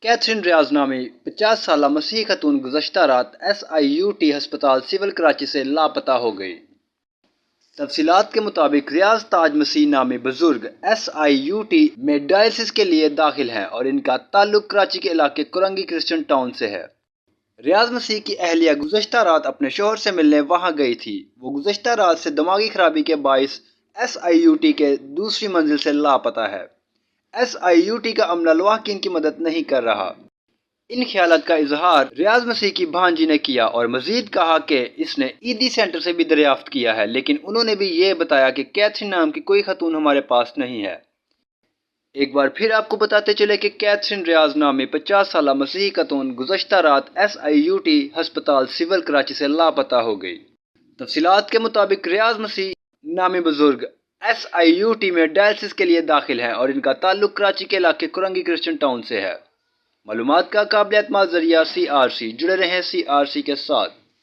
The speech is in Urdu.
کیتھرین ریاض نامی 50 سالہ مسیحی خاتون گزشتہ رات SIUT ہسپتال سول کراچی سے لاپتہ ہو گئی۔ تفصیلات کے مطابق ریاض تاج مسیح نامی بزرگ SIUT میں ڈائلسس کے لیے داخل ہیں اور ان کا تعلق کراچی کے علاقے کرنگی کرسچن ٹاؤن سے ہے۔ ریاض مسیح کی اہلیہ گزشتہ رات اپنے شوہر سے ملنے وہاں گئی تھی۔ وہ گزشتہ رات سے دماغی خرابی کے باعث SIUT کے دوسری منزل سے لاپتہ ہے۔ SIUT کا عملہ لواحقین کی مدد نہیں کر رہا۔ ان خیالات کا اظہار ریاض مسیح کی بھانجی نے کیا اور مزید کہا کہ اس نے ایدی سینٹر سے بھی دریافت کیا ہے، لیکن انہوں نے بھی یہ بتایا کہ کیتھرین نام کی کوئی خاتون ہمارے پاس نہیں ہے۔ ایک بار پھر آپ کو بتاتے چلے کہ کیتھرین ریاض نامی 50 سالہ مسیحی خاتون گزشتہ رات SIUT ہسپتال سول کراچی سے لاپتہ ہو گئی۔ تفصیلات کے مطابق ریاض مسیح نامی بزرگ SIUT میں ڈائلسس کے لیے داخل ہیں اور ان کا تعلق کراچی کے علاقے کرنگی کرسچن ٹاؤن سے ہے۔ معلومات کا قابل اعتماد ذریعہ CRC، جڑے رہیں CRC کے ساتھ۔